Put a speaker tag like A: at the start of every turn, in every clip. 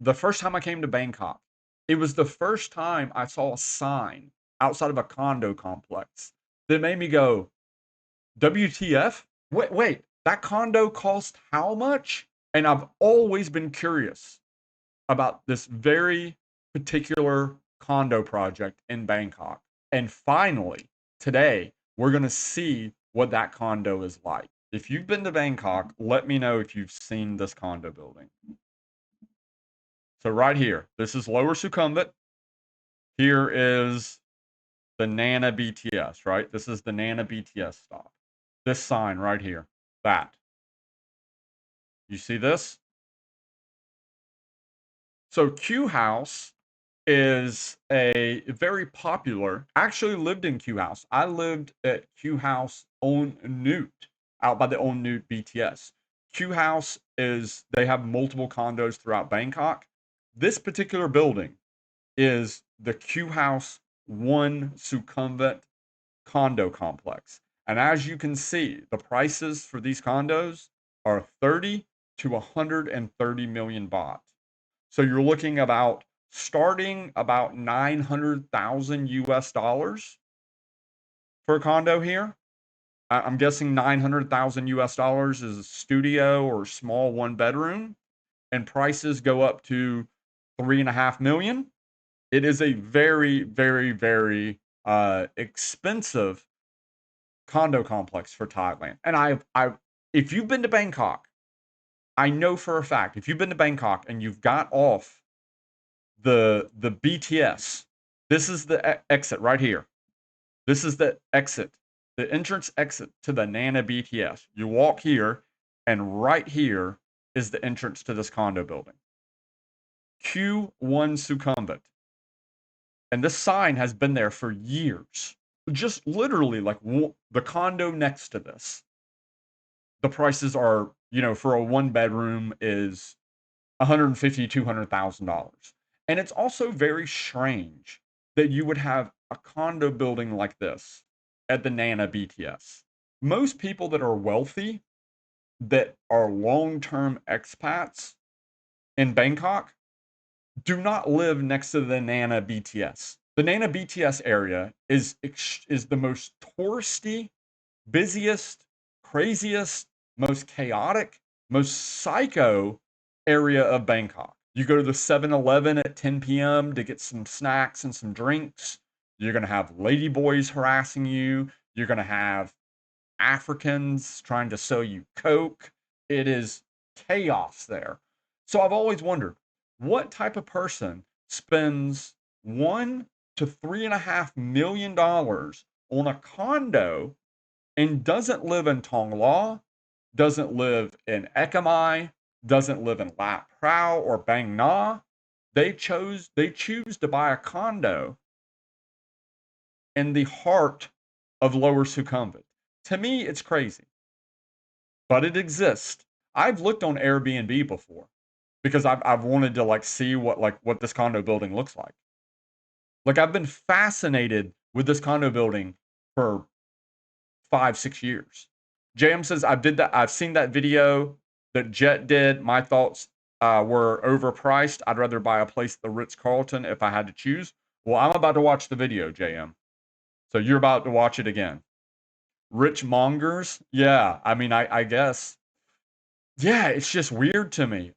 A: the first time I came to Bangkok, it was the first time I saw a sign outside of a condo complex that made me go, WTF? Wait, that condo cost how much? And I've always been curious about this very particular condo project in Bangkok. And finally, today, we're going to see what that condo is like. If you've been to Bangkok, let me know if you've seen this condo building. So right here, this is Lower Sukhumvit. Here is the Nana BTS, right? This is the Nana BTS stop. This sign right here, that. You see this? So Q House is a very popular. I actually lived in Q House. I lived at Q House on Newt, out by the on Newt BTS. Q House is, they have multiple condos throughout Bangkok. This particular building is the Q House 1 Sukhumvit condo complex. And as you can see, the prices for these condos are 30 to 130 million baht. So you're looking about starting about 900,000 US dollars for a condo here. I'm guessing 900,000 US dollars is a studio or small one bedroom, and prices go up to 3.5 million. It is a very, very, very expensive condo complex for Thailand. And if you've been to Bangkok, I know for a fact, if you've been to Bangkok and you've got off the BTS, this is the exit right here. This is the exit, the entrance exit to the Nana BTS. You walk here, and right here is the entrance to this condo building. Q1 Sukhumvit. And this sign has been there for years. Just literally like the condo next to this. The prices are, for a one bedroom is $150,000 to $200,000. And it's also very strange that you would have a condo building like this at the Nana BTS. Most people that are wealthy, that are long-term expats in Bangkok, do not live next to the Nana BTS. The Nana BTS area is the most touristy, busiest, craziest, most chaotic, most psycho area of Bangkok. You go to the 7-Eleven at 10 p.m. to get some snacks and some drinks. You're going to have ladyboys harassing you. You're going to have Africans trying to sell you Coke. It is chaos there. So I've always wondered, what type of person spends $1 to $3.5 million on a condo and doesn't live in Tongla, doesn't live in Ekamai, doesn't live in Lat Phrao or Bang Na? They choose to buy a condo in the heart of Lower Sukhumvit. To me, it's crazy, but it exists. I've looked on Airbnb before because I've wanted to see what this condo building looks like. I've been fascinated with this condo building for 5-6 years. JM says I've seen that video that Jet did. My thoughts were overpriced. I'd rather buy a place at the Ritz-Carlton if I had to choose. Well, I'm about to watch the video, JM. So you're about to watch it again. Rich mongers? Yeah, I mean, I guess. Yeah, it's just weird to me.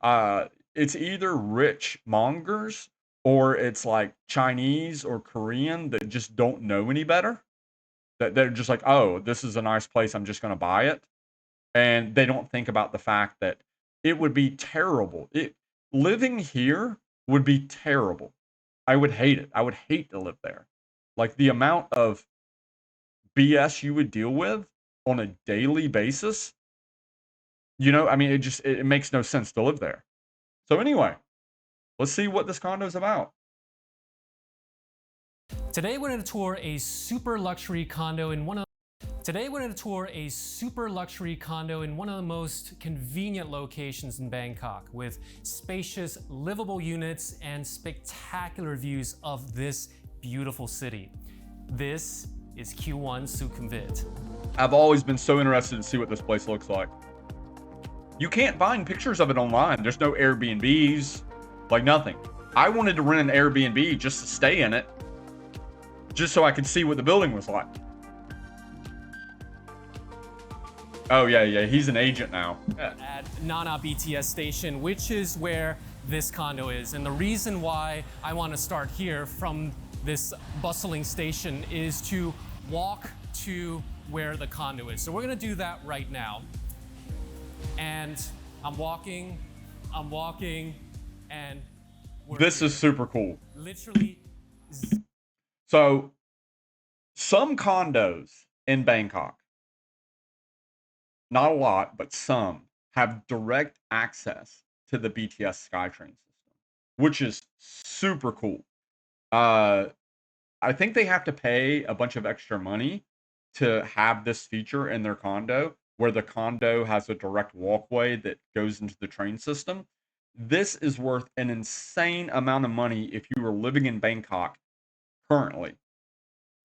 A: It's either rich mongers or it's like Chinese or Korean that just don't know any better. That they're just like, oh, this is a nice place, I'm just going to buy it. And they don't think about the fact that it would be terrible. Living here would be terrible. I would hate it. I would hate to live there. Like the amount of BS you would deal with on a daily basis. I mean, it makes no sense to live there. So anyway, let's see what this condo is about.
B: Today we're going to tour a super luxury condo in one of the most convenient locations in Bangkok, with spacious, livable units and spectacular views of this beautiful city. This is Q1 Sukhumvit.
A: I've always been so interested to see what this place looks like. You can't find pictures of it online. There's no Airbnbs. Like nothing. I wanted to rent an Airbnb just to stay in it, just so I could see what the building was like. Oh, yeah, he's an agent now. Yeah.
B: At Nana BTS station, which is where this condo is. And the reason why I want to start here from this bustling station is to walk to where the condo is. So we're gonna do that right now. And I'm walking, and
A: this is super cool.
B: Literally.
A: So, some condos in Bangkok, not a lot, but some, have direct access to the BTS SkyTrain system, which is super cool. I think they have to pay a bunch of extra money to have this feature in their condo, where the condo has a direct walkway that goes into the train system. This is worth an insane amount of money if you were living in Bangkok currently.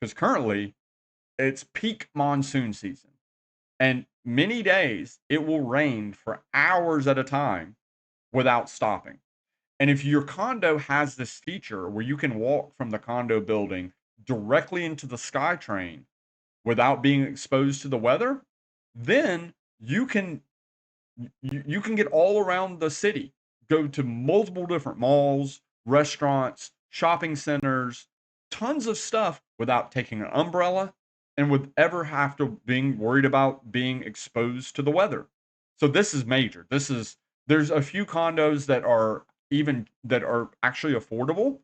A: Because currently, it's peak monsoon season. And many days, it will rain for hours at a time without stopping. And if your condo has this feature where you can walk from the condo building directly into the SkyTrain without being exposed to the weather, then you can get all around the city, go to multiple different malls, restaurants, shopping centers, tons of stuff without taking an umbrella and would ever have to being worried about being exposed to the weather. So this is major. There's a few condos that are actually affordable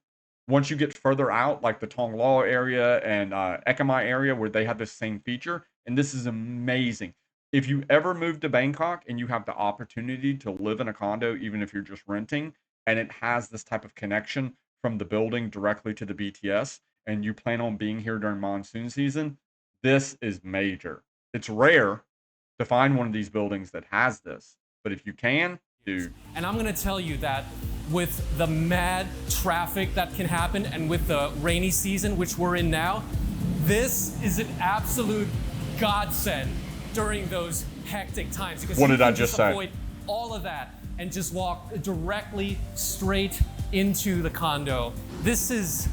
A: once you get further out, like the Tong Lo area and Ekamai area, where they have this same feature. And this is amazing. If you ever move to Bangkok and you have the opportunity to live in a condo, even if you're just renting, and it has this type of connection from the building directly to the BTS, and you plan on being here during monsoon season, this is major. It's rare to find one of these buildings that has this, but if you can, dude.
B: And I'm gonna tell you that with the mad traffic that can happen and with the rainy season, which we're in now, this is an absolute godsend during those hectic times. Because
A: what did I
B: just
A: say?
B: Avoid all of that and just walk directly straight into the condo. This is,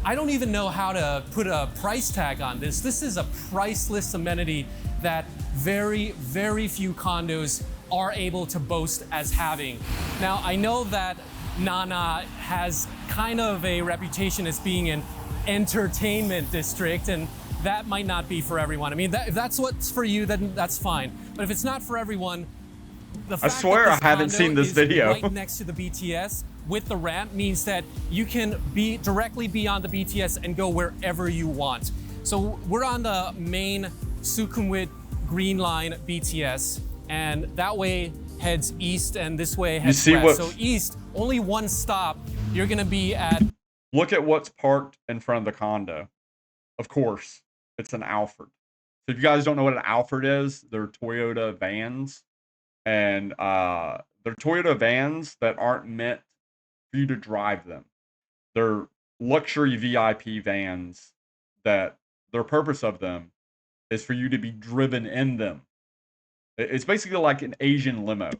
B: I don't even know how to put a price tag on this. This is a priceless amenity that very, very few condos are able to boast as having. Now, I know that Nana has kind of a reputation as being an entertainment district, and that might not be for everyone. I mean, if that's what's for you, then that's fine. But if it's not for everyone, the fact
A: I swear
B: that this
A: I haven't
B: condo
A: seen this
B: is
A: video.
B: right next to the BTS with the ramp means that you can be directly beyond the BTS and go wherever you want. So we're on the main Sukhumvit Green Line BTS, and that way heads east and this way heads west. So east, only one stop, you're gonna be at...
A: Look at what's parked in front of the condo. Of course, it's an Alphard. So if you guys don't know what an Alphard is, they're Toyota vans. And they're Toyota vans that aren't meant for you to drive them. They're luxury VIP vans that their purpose of them is for you to be driven in them. It's basically like an Asian limo.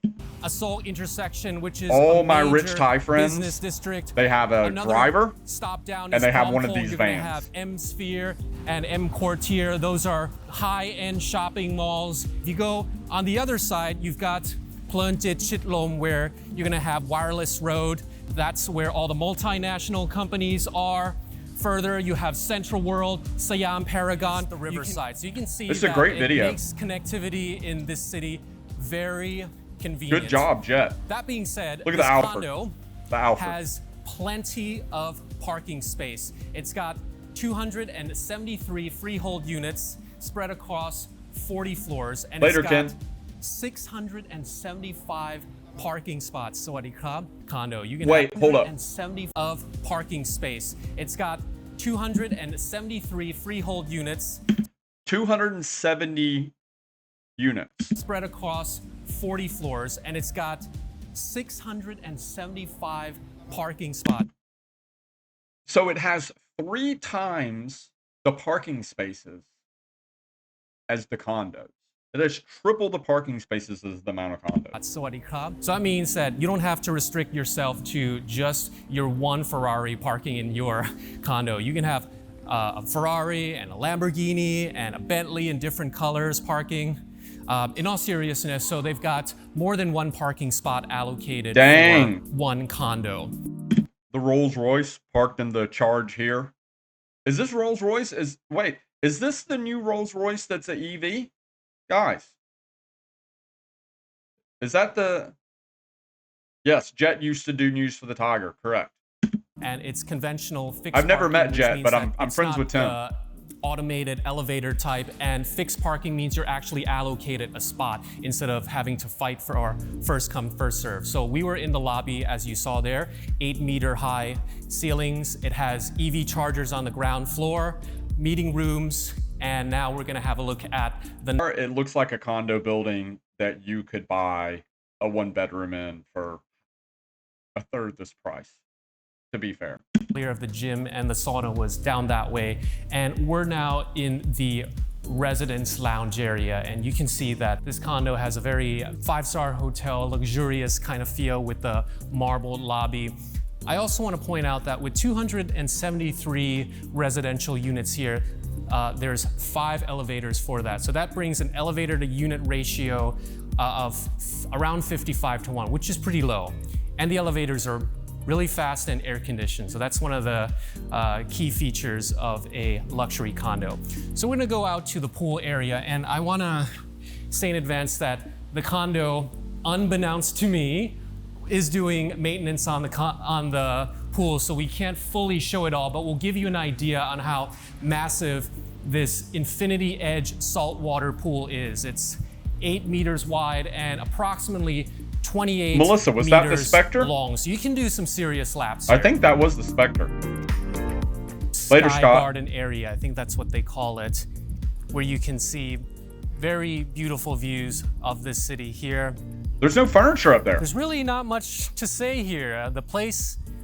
B: A Seoul intersection, which is
A: all my rich Thai friends,
B: business district.
A: They have a driver,
B: stop down
A: and they have one of these
B: You're
A: vans.
B: Have M Sphere and M Quartier. Those are high-end shopping malls. If you go on the other side, you've got Pluntit Chitlom, where you're gonna have Wireless Road. That's where all the multinational companies are. Further, you have Central World, Siam Paragon, the Riverside. So you can see
A: this is a great video.
B: It makes connectivity in this city very convenient.
A: Good job, Jet.
B: That being said,
A: look at
B: this
A: the
B: condo has plenty of parking space. It's got 273 freehold units spread across 40 floors, and it's got 675 parking spots. Sawadee krab. Condo. You can
A: wait,
B: have
A: hold up.
B: 170 of parking space. It's got 273 freehold units.
A: 270 units
B: spread across 40 floors, and it's got 675 parking spots.
A: So it has 3 times the parking spaces as the condos. It has triple the parking spaces as the amount of condos.
B: So that means that you don't have to restrict yourself to just your one Ferrari parking in your condo. You can have a Ferrari and a Lamborghini and a Bentley in different colors parking. In all seriousness, so they've got more than one parking spot allocated for one condo.
A: The Rolls Royce parked in the charge here. Is this Rolls Royce? Wait, is this the new Rolls Royce that's an EV? Guys, is that the... Yes, Jet used to do News for the Tiger, correct.
B: And it's conventional fixed
A: I've never
B: parking,
A: met Jet, but I'm friends with Tim.
B: Automated elevator type, and fixed parking means you're actually allocated a spot instead of having to fight for our first come first serve. So we were in the lobby, as you saw there, 8-meter high ceilings. It has EV chargers on the ground floor, meeting rooms, and now we're gonna have a look at the...
A: It looks like a condo building that you could buy a 1-bedroom in for a third this price, to be fair.
B: Of the gym and the sauna was down that way, and we're now in the residence lounge area, and you can see that this condo has a very 5-star hotel, luxurious kind of feel with the marble lobby. I also want to point out that with 273 residential units here, there's 5 elevators for that. So that brings an elevator to unit ratio of around 55-1, which is pretty low. And the elevators are really fast and air conditioned. So that's one of the key features of a luxury condo. So we're gonna go out to the pool area, and I wanna say in advance that the condo, unbeknownst to me, is doing maintenance on the pool, so we can't fully show it all, but we'll give you an idea on how massive this infinity edge saltwater pool is. It's 8 meters wide and approximately 28
A: Melissa, was that the Spectre?
B: Long, so you can do some serious laps here.
A: I think that was the Spectre. Later,
B: Sky
A: Scott.
B: Garden area, I think that's what they call it, where you can see very beautiful views of this city here.
A: There's no furniture up there.
B: There's really not much to say here.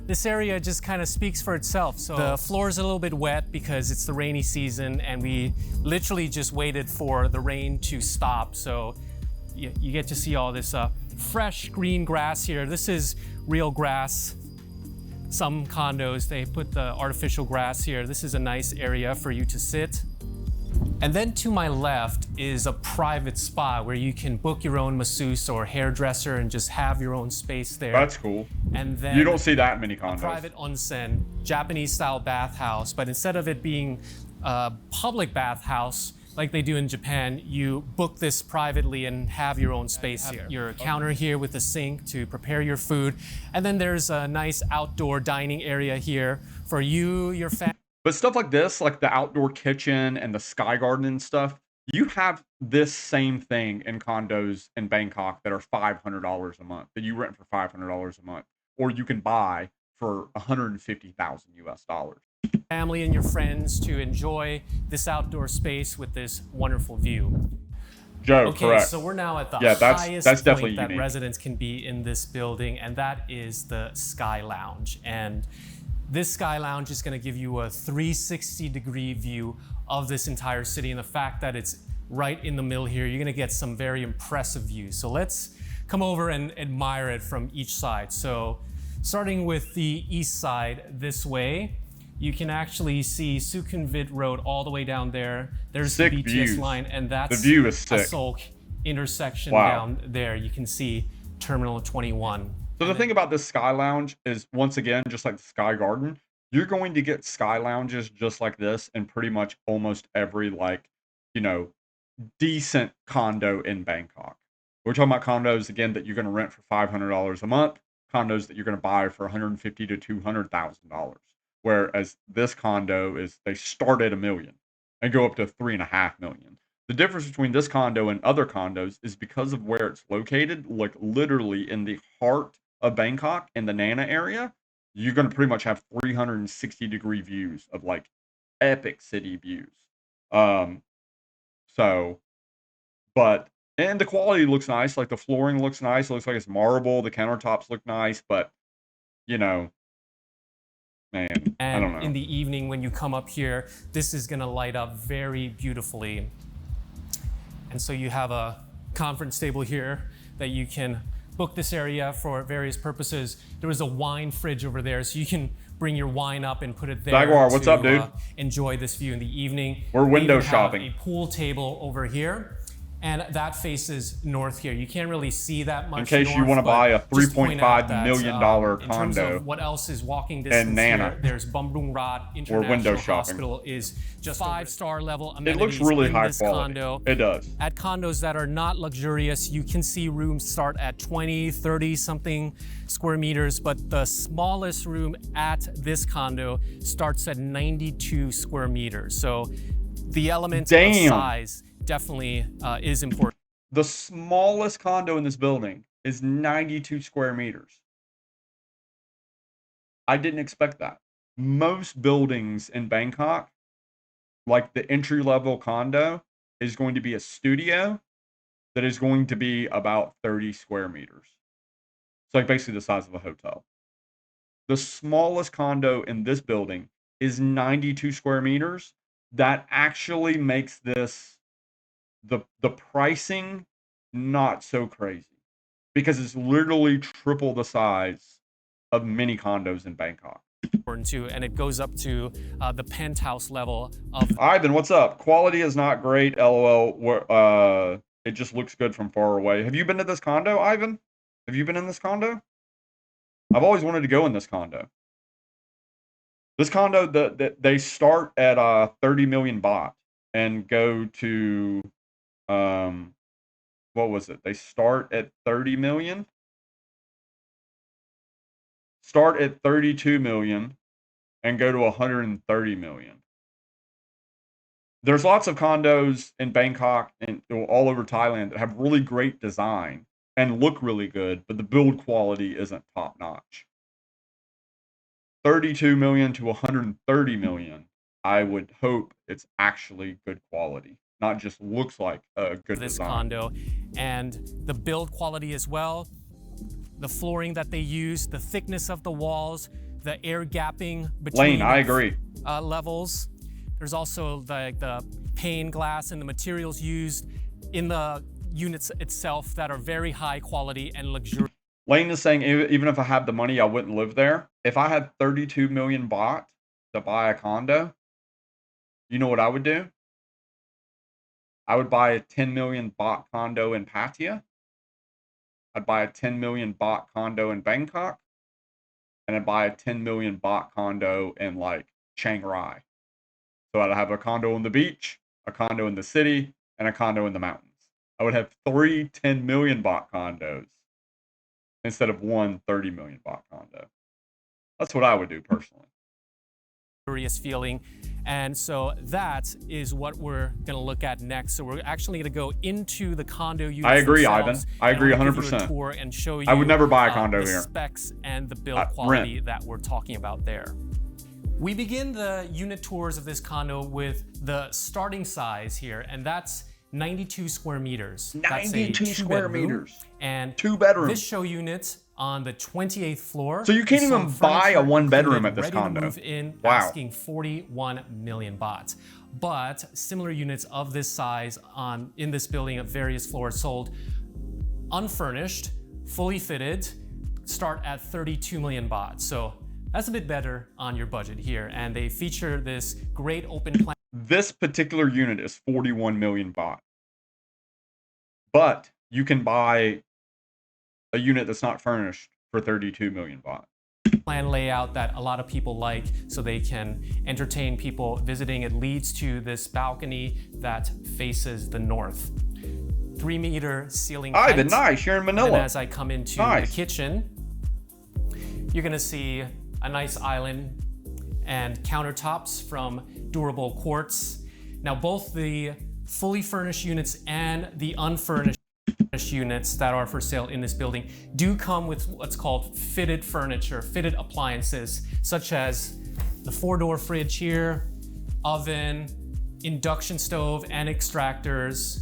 B: This area just kind of speaks for itself. So the floor is a little bit wet because it's the rainy season, and we literally just waited for the rain to stop. So you get to see all this fresh green grass here. This is real grass. Some condos, they put the artificial grass here. This is a nice area for you to sit. And then to my left is a private spa where you can book your own masseuse or hairdresser and just have your own space there.
A: That's cool.
B: And then
A: you don't see that many condos.
B: A private onsen, Japanese style bathhouse, but instead of it being a public bathhouse like they do in Japan, you book this privately and have your own space here. Your counter here with a sink to prepare your food. And then there's a nice outdoor dining area here for you, your family.
A: But stuff like this, like the outdoor kitchen and the sky garden and stuff, you have this same thing in condos in Bangkok that are $500 a month, that you rent for $500 a month, or you can buy for 150,000 US dollars.
B: Family and your friends to enjoy this outdoor space with this wonderful view.
A: Joe,
B: okay,
A: correct.
B: So we're now at the
A: highest
B: point
A: definitely
B: that
A: unique.
B: Residents can be in this building, and that is the Sky Lounge. And this Sky Lounge is going to give you a 360-degree view of this entire city, and the fact that it's right in the middle here, you're going to get some very impressive views. So let's come over and admire it from each side. So starting with the east side this way, you can actually see Sukhumvit Road all the way down there. There's
A: sick
B: the BTS
A: views.
B: line, and that's
A: the view is sick.
B: Asolk intersection
A: Wow.
B: down there. You can see Terminal 21.
A: So the thing about this Sky Lounge is, once again, just like the Sky Garden, you're going to get Sky Lounges just like this in pretty much almost every, like, you know, decent condo in Bangkok. We're talking about condos, again, that you're going to rent for $500 a month, condos that you're going to buy for $150,000 to $200,000. Whereas this condo is, they start at $1 million and go up to $3.5 million. The difference between this condo and other condos is because of where it's located, like literally in the heart of Bangkok in the Nana area, you're going to pretty much have 360-degree views of like epic city views. And the quality looks nice. Like the flooring looks nice. It looks like it's marble. The countertops look nice, but you know, man, I don't know.
B: In the evening when you come up here, this is going to light up very beautifully. And so you have a conference table here that you can book this area for various purposes. There is a wine fridge over there, so you can bring your wine up and put it there
A: Jaguar, what's
B: to
A: up, dude?
B: Enjoy this view in the evening.
A: We're window
B: They even have
A: shopping.
B: a pool table over here, and that faces north here. You can't really see that much.
A: In case you
B: north,
A: want to
B: but
A: buy a
B: just point out
A: $3.5
B: that,
A: million
B: in terms
A: condo
B: of what else is walking distance
A: Nana,
B: here, there's Bumrungrad
A: window
B: International
A: shopping.
B: Hospital is just 5-star level
A: It
B: amenities
A: looks really
B: in
A: high
B: this
A: quality.
B: condo.
A: It does.
B: At condos that are not luxurious, you can see rooms start at 20, 30 something square meters, but the smallest room at this condo starts at 92 square meters. So the element of size definitely is important.
A: The smallest condo in this building is 92 square meters. I didn't expect that. Most buildings in Bangkok, like the entry-level condo, is going to be a studio that is going to be about 30 square meters. It's like basically the size of a hotel. The smallest condo in this building is 92 square meters. That actually makes this, the pricing, not so crazy, because it's literally triple the size of many condos in Bangkok.
B: Too, and it goes up to the penthouse level of.
A: Ivan, what's up? Quality is not great, LOL. It just looks good from far away. Have you been to this condo, Ivan? Have you been in this condo? I've always wanted to go in this condo. This condo, they start at 30 million baht and go to, what was it? They start at 30 million, start at 32 million, and go to 130 million. There's lots of condos in Bangkok and all over Thailand that have really great design and look really good, but the build quality isn't top notch. 32 million to 130 million, I would hope it's actually good quality, not just looks like a good
B: this
A: design.
B: Condo, and the build quality as well, the flooring that they use, the thickness of the walls, the air gapping between
A: Lane, I agree.
B: Levels. There's also the pane glass and the materials used in the units itself that are very high quality and luxurious.
A: Lane is saying, even if I had the money, I wouldn't live there. If I had 32 million baht to buy a condo, you know what I would do? I would buy a 10 million baht condo in Pattaya. I'd buy a 10 million baht condo in Bangkok. And I'd buy a 10 million baht condo in like Chiang Rai. So I'd have a condo on the beach, a condo in the city, and a condo in the mountains. I would have 3 10 million baht condos instead of one 30 million baht condo. That's what I would do personally.
B: Feeling. And so that is what we're going to look at next. So we're actually going to go into the condo units.
A: I agree, Ivan. I agree 100%.
B: Tour and show you
A: I would never buy a condo
B: the
A: here.
B: Specs and the build quality that we're talking about there. We begin the unit tours of this condo with the starting size here, and that's 92 square meters.
A: 92 square meters.
B: And
A: 2 bedrooms.
B: This show unit on the 28th floor.
A: So you can't even buy a 1 bedroom at this condo.
B: Move in,
A: wow.
B: Asking 41 million baht. But similar units of this size in this building at various floors sold unfurnished, fully fitted, start at 32 million baht. So that's a bit better on your budget here. And they feature this great open plan.
A: This particular unit is 41 million baht. But you can buy a unit that's not furnished for 32 million baht.
B: Plan layout that a lot of people like so they can entertain people visiting. It leads to this balcony that faces the north. 3-meter ceiling height.
A: Ivan, nice. You're in Manila.
B: And as I come into the kitchen, you're going to see a nice island and countertops from durable quartz. Now, both the fully furnished units and the unfurnished units that are for sale in this building do come with what's called fitted furniture, fitted appliances, such as the 4-door fridge here, oven, induction stove, and extractors.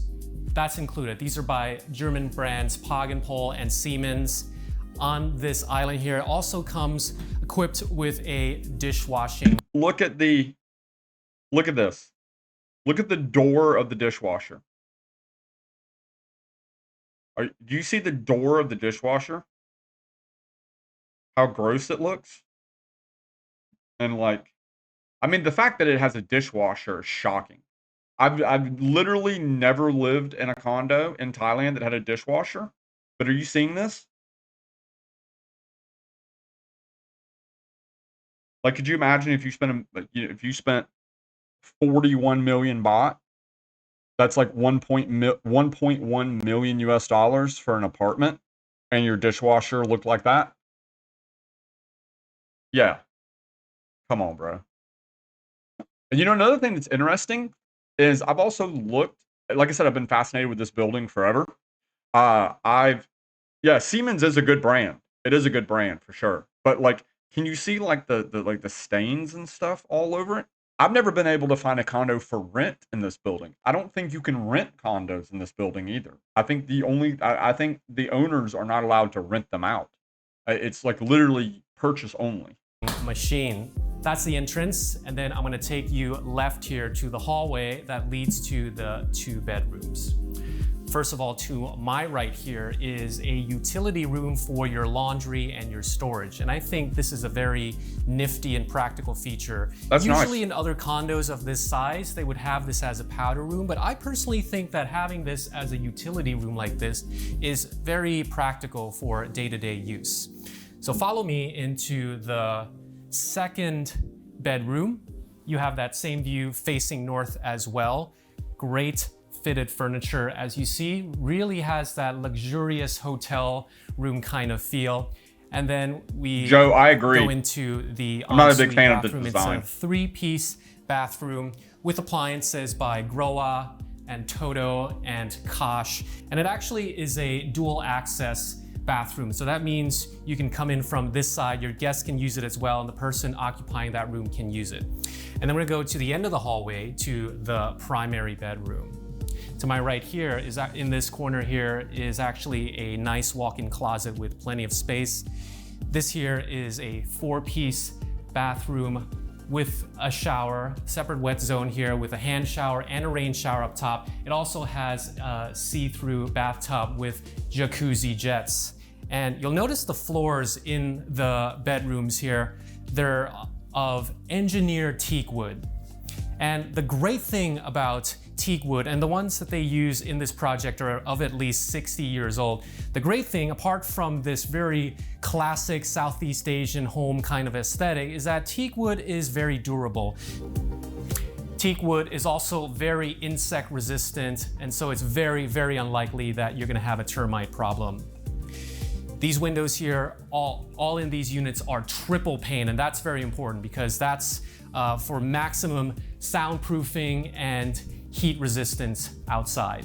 B: That's included. These are by German brands Pog&Pol and Siemens. On this island here also comes equipped with a dishwashing.
A: Look at this. Look at the door of the dishwasher. Do you see the door of the dishwasher? How gross it looks? And like, I mean, the fact that it has a dishwasher is shocking. I've literally never lived in a condo in Thailand that had a dishwasher. But are you seeing this? Like, could you imagine if you spent if you spent 41 million baht? That's like 1.1 million US dollars for an apartment, and your dishwasher looked like that. Yeah, come on, bro. And you know, another thing that's interesting is I've also looked. Like I said, I've been fascinated with this building forever. I've Yeah, Siemens is a good brand. It is a good brand for sure. But like, can you see like the stains and stuff all over it? I've never been able to find a condo for rent in this building. I don't think you can rent condos in this building either. I think the owners are not allowed to rent them out. It's like literally purchase only.
B: Machine. That's the entrance, and then I'm gonna take you left here to the hallway that leads to the 2 bedrooms. First of all, to my right here is a utility room for your laundry and your storage. And I think this is a very nifty and practical feature.
A: That's
B: Usually
A: nice.
B: in other condos of this size, they would have this as a powder room, but I personally think that having this as a utility room like this is very practical for day-to-day use. So follow me into the 2nd bedroom. You have that same view facing north as well. Great fitted furniture, as you see, really has that luxurious hotel room kind of feel. And then we
A: Joe, I agree.
B: go into the
A: I'm not a big
B: ensuite
A: fan of the
B: bathroom.
A: design.
B: It's a 3-piece bathroom with appliances by Groa and Toto and Kosh. And it actually is a dual access bathroom. So that means you can come in from this side, your guests can use it as well, and the person occupying that room can use it. And then we're gonna go to the end of the hallway to the primary bedroom. To my right here is in this corner here is actually a nice walk-in closet with plenty of space. This here is a 4-piece bathroom with a shower, separate wet zone here with a hand shower and a rain shower up top. It also has a see-through bathtub with jacuzzi jets. And you'll notice the floors in the bedrooms here, they're of engineered teak wood. And the great thing about teak wood, and the ones that they use in this project are of at least 60 years old. The great thing, apart from this very classic Southeast Asian home kind of aesthetic, is that teak wood is very durable. Teak wood is also very insect resistant, and so it's very, very unlikely that you're gonna have a termite problem. These windows here, all in these units are triple pane, and that's very important because that's for maximum soundproofing and heat resistance outside.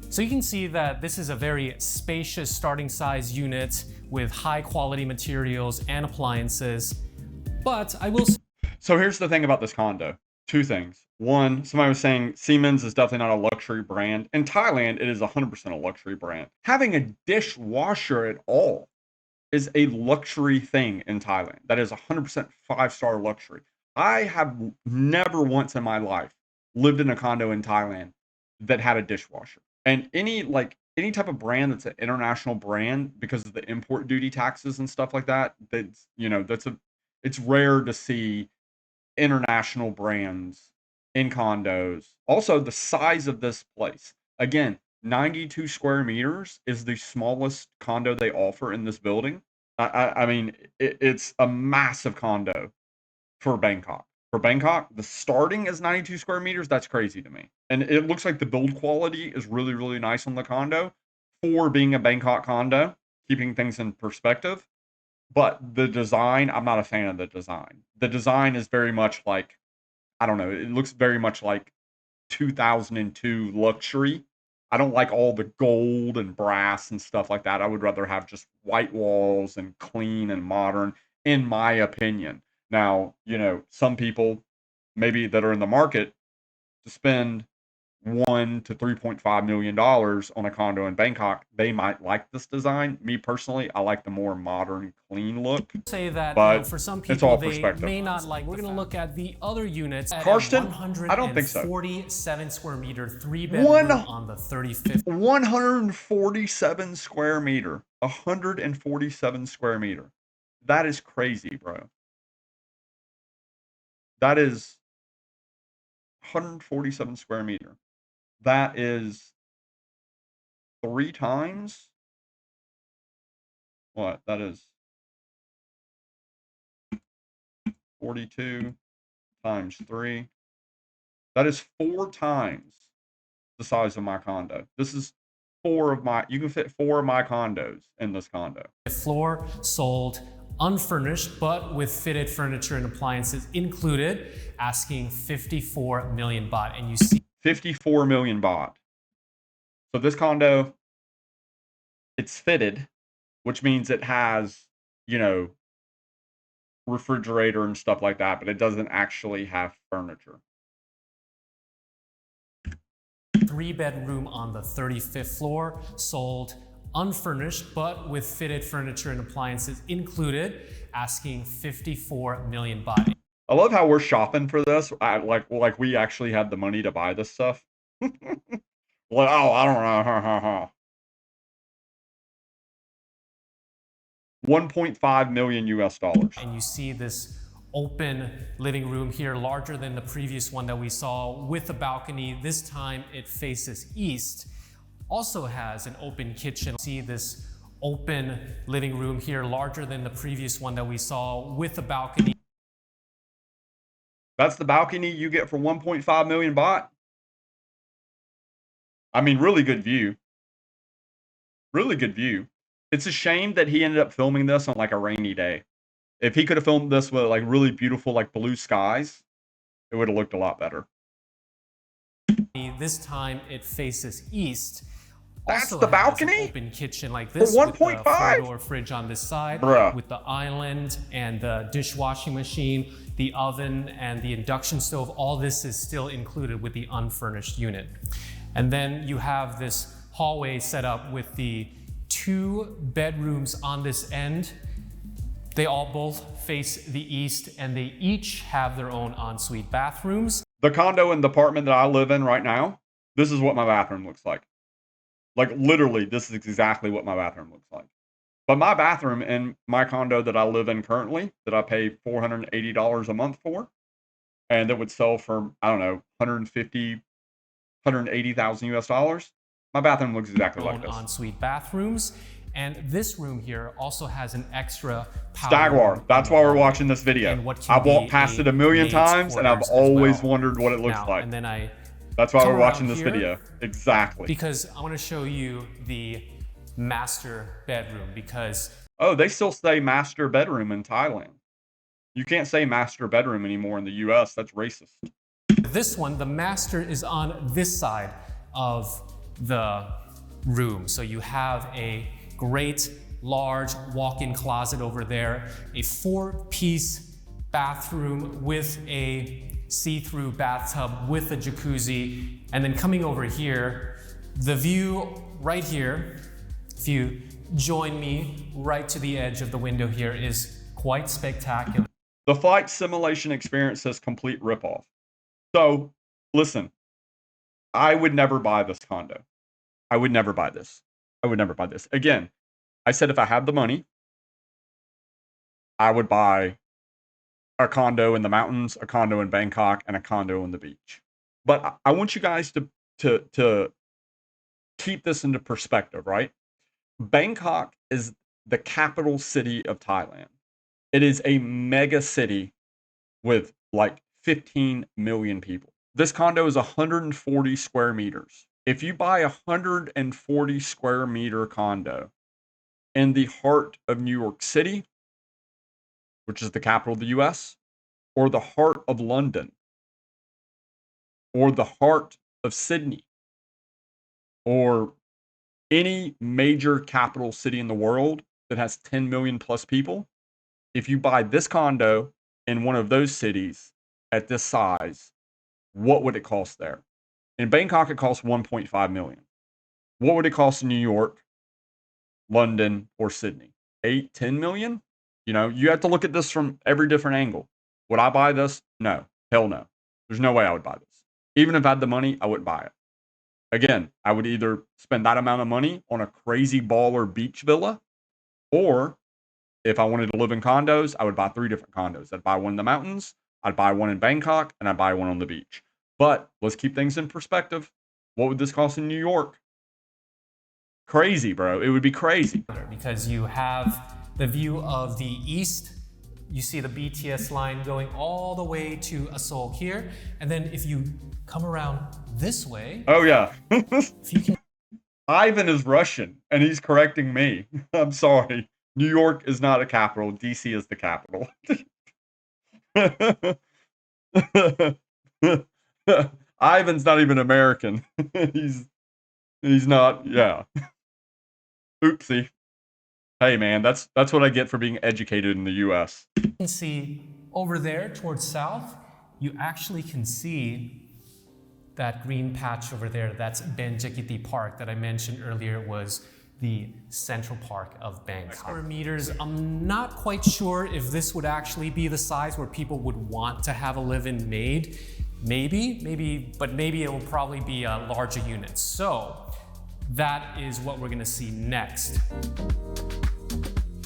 B: So you can see that this is a very spacious starting size unit with high quality materials and appliances. But I will
A: So here's the thing about this condo. 2 things. One, somebody was saying Siemens is definitely not a luxury brand. In Thailand, it is 100% a luxury brand. Having a dishwasher at all is a luxury thing in Thailand. That is 100% 5-star luxury. I have never once in my life lived in a condo in Thailand that had a dishwasher. And any type of brand that's an international brand because of the import duty taxes and stuff like that, it's rare to see international brands in condos. Also, the size of this place. Again, 92 square meters is the smallest condo they offer in this building. I mean, it's a massive condo for Bangkok. For Bangkok, the starting is 92 square meters. That's crazy to me. And it looks like the build quality is really, really nice on the condo for being a Bangkok condo, keeping things in perspective. But the design, I'm not a fan of the design. The design is very much like, I don't know, it looks very much like 2002 luxury. I don't like all the gold and brass and stuff like that. I would rather have just white walls and clean and modern, in my opinion. Now, some people maybe that are in the market to spend $1 to $3.5 million on a condo in Bangkok, they might like this design. Me personally, I like the more modern, clean look.
B: Say that,
A: But
B: for some
A: it's
B: people,
A: all
B: they
A: perspective.
B: may not like. We're going to look at the other units at
A: Karsten, I don't think so.
B: 147 square meter, 3-bedroom on the 35th.
A: 147 square meter. 147 square meter. That is crazy, bro. That is 147 square meter. That is 3 times what? That is 42 times 3. That is 4 times the size of my condo. This is 4 of my, you can fit 4 of my condos in this condo.
B: Floor sold unfurnished, but with fitted furniture and appliances included, asking 54 million baht. And you see
A: 54 million baht. So this condo, it's fitted, which means it has, you know, refrigerator and stuff like that, but it doesn't actually have furniture.
B: 3-bedroom on the 35th floor, sold unfurnished, but with fitted furniture and appliances included, asking 54 million baht.
A: I love how we're shopping for this. Like we actually had the money to buy this stuff. Well, oh, I don't know. 1.5 million US dollars.
B: And you see this open living room here, larger than the previous one that we saw, with a balcony. This time it faces east. Also has an open kitchen. See this open living room here, larger than the previous one that we saw, with a balcony.
A: That's the balcony you get for 1.5 million baht. I mean, really good view. Really good view. It's a shame that he ended up filming this on like a rainy day. If he could have filmed this with like really beautiful like blue skies, it would have looked a lot better.
B: This time it faces east.
A: That's
B: Also
A: the
B: has
A: balcony?
B: an open kitchen like this,
A: For
B: with the
A: 1.5?
B: 4-door fridge on this side,
A: Bruh.
B: with the island and the dishwashing machine, the oven and the induction stove. All this is still included with the unfurnished unit. And then you have this hallway set up with the 2 bedrooms on this end. They all both face the east, and they each have their own ensuite bathrooms.
A: The condo and the apartment that I live in right now, this is what my bathroom looks like. Like literally, this is exactly what my bathroom looks like. But my bathroom in my condo that I live in currently, that I pay $480 a month for, and that would sell for, I don't know, 180,000 US dollars. My bathroom looks exactly like this.
B: Ensuite bathrooms. And this room here also has an extra power
A: Stagwar. That's why we're watching this video. I've walked past it a million times, and I've always wondered what it looks like.
B: And then
A: That's why we're watching this video. Exactly.
B: Because I want to show you the master bedroom, because
A: oh, they still say master bedroom in Thailand. You can't say master bedroom anymore in the US. That's racist.
B: This one, the master, is on this side of the room. So you have a great large walk-in closet over there, a 4-piece bathroom with a see-through bathtub with a jacuzzi. And then coming over here, the view right here, if you join me right to the edge of the window here, is quite spectacular.
A: The flight simulation experience says complete ripoff. So, listen, I would never buy this condo. I would never buy this. I would never buy this. Again, I said if I had the money, I would buy a condo in the mountains, a condo in Bangkok, and a condo on the beach. But I want you guys to keep this into perspective, right? Bangkok is the capital city of Thailand. It is a mega city with like 15 million people. This condo is 140 square meters. If you buy a 140 square meter condo in the heart of New York City, which is the capital of the US, or the heart of London, or the heart of Sydney, or any major capital city in the world that has 10 million plus people, if you buy this condo in one of those cities at this size, what would it cost there? In Bangkok, it costs 1.5 million. What would it cost in New York, London, or Sydney? 8, 10 million? You know, you have to look at this from every different angle. Would I buy this? No. Hell no. There's no way I would buy this. Even if I had the money, I wouldn't buy it. Again, I would either spend that amount of money on a crazy baller beach villa, or if I wanted to live in condos, I would buy 3 different condos. I'd buy one in the mountains, I'd buy one in Bangkok, and I'd buy one on the beach. But let's keep things in perspective. What would this cost in New York? Crazy, bro. It would be crazy.
B: Because you have the view of the east. You see the BTS line going all the way to Seoul here. And then if you come around this way.
A: Oh, yeah.
B: If you can.
A: Ivan is Russian, and he's correcting me. I'm sorry. New York is not a capital. DC is the capital. Ivan's not even American. He's not, yeah. Oopsie. Hey man, that's what I get for being educated in the US.
B: You can see over there towards south, you actually can see that green patch over there. That's Benjekiti Park that I mentioned earlier was the Central Park of Bangkok. Square meters, I'm not quite sure if this would actually be the size where people would want to have a live-in made. Maybe, but maybe it will probably be a larger unit. So that is what we're gonna see next.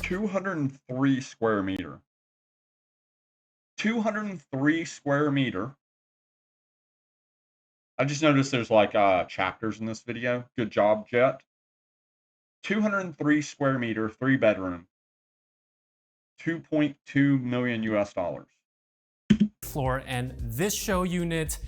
A: 203 square meter. 203 square meter. I just noticed there's like chapters in this video. Good job, Jet. 203 square meter, 3 bedroom. 2.2 million US dollars.
B: Floor, and this show unit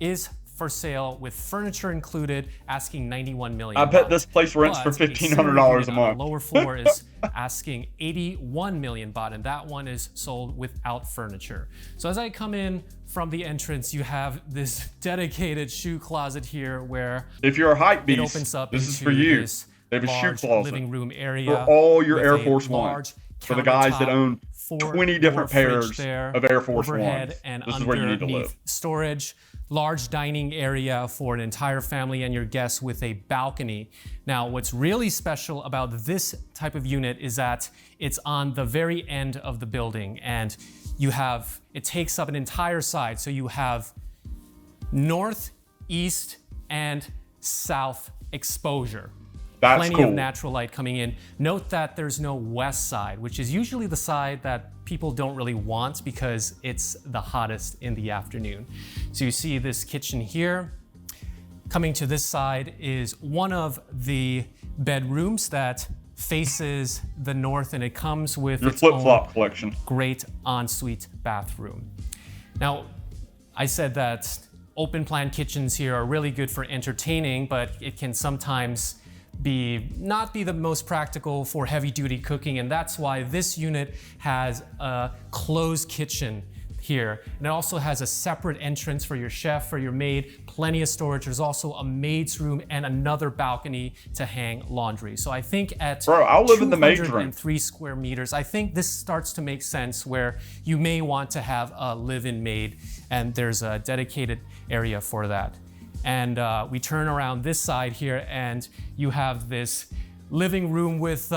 B: is for sale with furniture included, asking 91 million.
A: I bet this place rents for $1,500 a month.
B: The lower floor is asking 81 million baht, and that one is sold without furniture. So as I come in from the entrance, you have this dedicated shoe closet here where
A: if you're a hype beast,
B: it opens up
A: this is for you. They have a shoe closet
B: living room area
A: for all your Air Force Ones. For the guys that own 20 different pairs of Air Force Ones.
B: And
A: this is where you need to live.
B: Storage, large dining area for an entire family and your guests with a balcony. Now, what's really special about this type of unit is that it's on the very end of the building, and it takes up an entire side. So you have north, east, and south exposure.
A: That's
B: Plenty
A: cool.
B: of natural light coming in. Note that there's no west side, which is usually the side that people don't really want because it's the hottest in the afternoon. So you see this kitchen here. Coming to this side is one of the bedrooms that faces the north, and it comes with
A: your
B: its
A: flip-flop
B: own
A: collection.
B: Great ensuite bathroom. Now, I said that open plan kitchens here are really good for entertaining, but it can sometimes not be the most practical for heavy duty cooking, and that's why this unit has a closed kitchen here. And it also has a separate entrance for your chef, for your maid, plenty of storage. There's also a maid's room and another balcony to hang laundry. So I think at
A: I'll live in the maid's room.
B: 203 square meters, I think this starts to make sense where you may want to have a live-in maid, and there's a dedicated area for that. And we turn around this side here, and you have this living room with,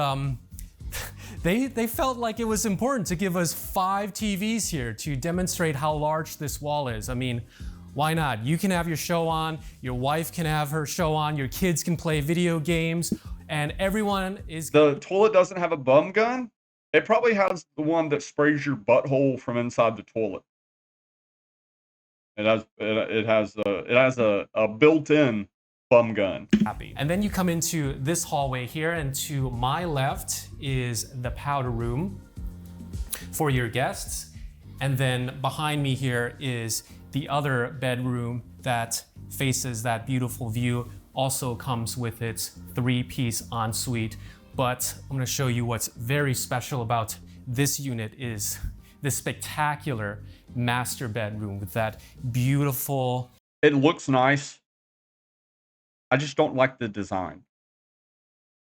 B: they felt like it was important to give us 5 TVs here to demonstrate how large this wall is. I mean, why not? You can have your show on, your wife can have her show on, your kids can play video games, and everyone is...
A: The toilet doesn't have a bum gun? It probably has the one that sprays your butthole from inside the toilet. It has a built-in bum gun.
B: Happy. And then you come into this hallway here, and to my left is the powder room for your guests. And then behind me here is the other bedroom that faces that beautiful view. Also comes with its 3-piece ensuite. But I'm gonna show you what's very special about this unit is this spectacular master bedroom with that beautiful...
A: It looks nice. I just don't like the design.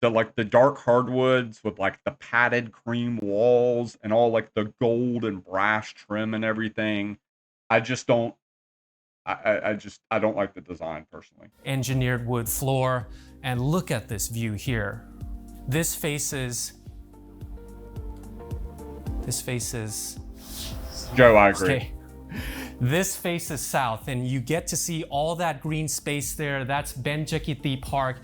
A: The dark hardwoods with like the padded cream walls and all like the gold and brass trim and everything. I I don't like the design personally.
B: Engineered wood floor, and look at this view here. This faces
A: Joe, I agree.
B: okay. This faces south, and you get to see all that green space there. That's Benjakiti Park,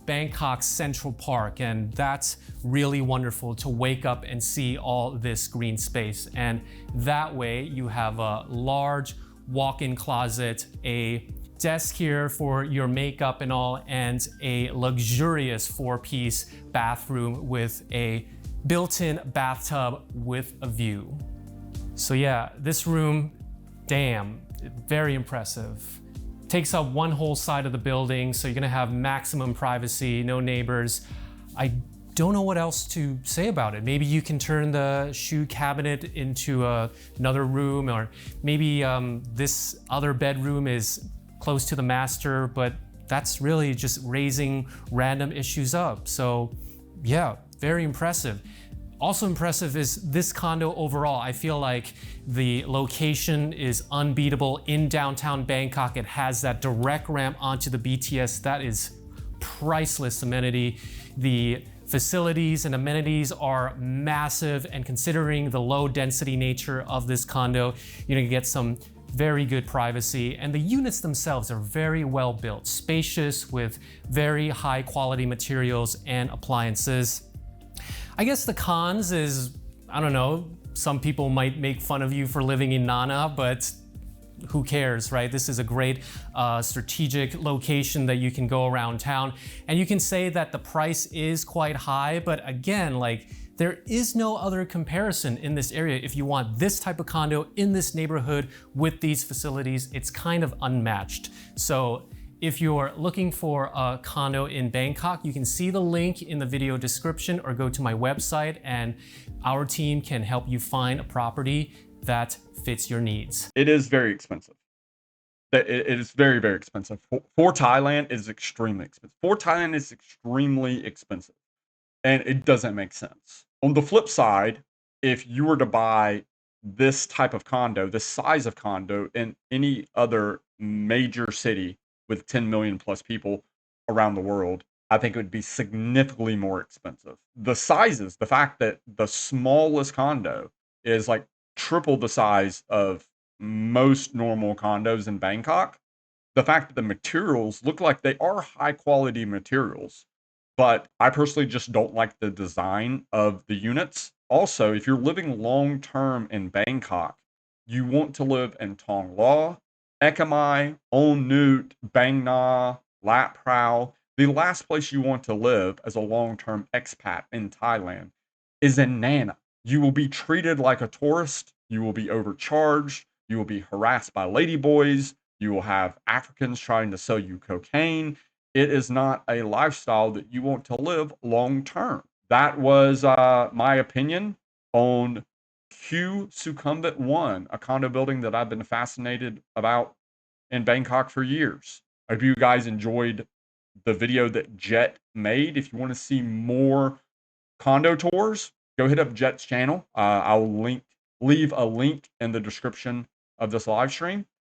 B: Bangkok's Central Park, and that's really wonderful to wake up and see all this green space. And that way you have a large walk-in closet, a desk here for your makeup and all, and a luxurious 4-piece bathroom with a built-in bathtub with a view. So yeah, this room, damn, very impressive. Takes up one whole side of the building, so you're gonna have maximum privacy, no neighbors. I don't know what else to say about it. Maybe you can turn the shoe cabinet into another room, or maybe this other bedroom is close to the master, but that's really just raising random issues up. So yeah, very impressive. Also impressive is this condo overall. I feel like the location is unbeatable in downtown Bangkok. It has that direct ramp onto the BTS. That is priceless amenity. The facilities and amenities are massive, and considering the low density nature of this condo, you're gonna get some very good privacy, and the units themselves are very well built, spacious with very high quality materials and appliances. I guess the cons is, I don't know, some people might make fun of you for living in Nana, but who cares, right? This is a great strategic location that you can go around town, and you can say that the price is quite high, but again, like, there is no other comparison in this area. If you want this type of condo in this neighborhood with these facilities, it's kind of unmatched. So if you're looking for a condo in Bangkok, you can see the link in the video description or go to my website, and our team can help you find a property that fits your needs.
A: It is very expensive. It is very, very expensive. For Thailand, it is extremely expensive. For Thailand, it's extremely expensive, and it doesn't make sense. On the flip side, if you were to buy this type of condo, this size of condo in any other major city with 10 million plus people around the world, I think it would be significantly more expensive. The sizes, the fact that the smallest condo is like triple the size of most normal condos in Bangkok, the fact that the materials look like they are high quality materials, but I personally just don't like the design of the units. Also, if you're living long term in Bangkok, you want to live in Thong Lo, Ekamai, On Nut, Bang Na, Lat Prao. The last place you want to live as a long term expat in Thailand is in Nana. You will be treated like a tourist. You will be overcharged. You will be harassed by ladyboys. You will have Africans trying to sell you cocaine. It is not a lifestyle that you want to live long term. That was my opinion on Q Succumbent 1, a condo building that I've been fascinated about in Bangkok for years. I hope you guys enjoyed the video that Jet made. If you want to see more condo tours, go hit up Jet's channel. I'll leave a link in the description of this live stream.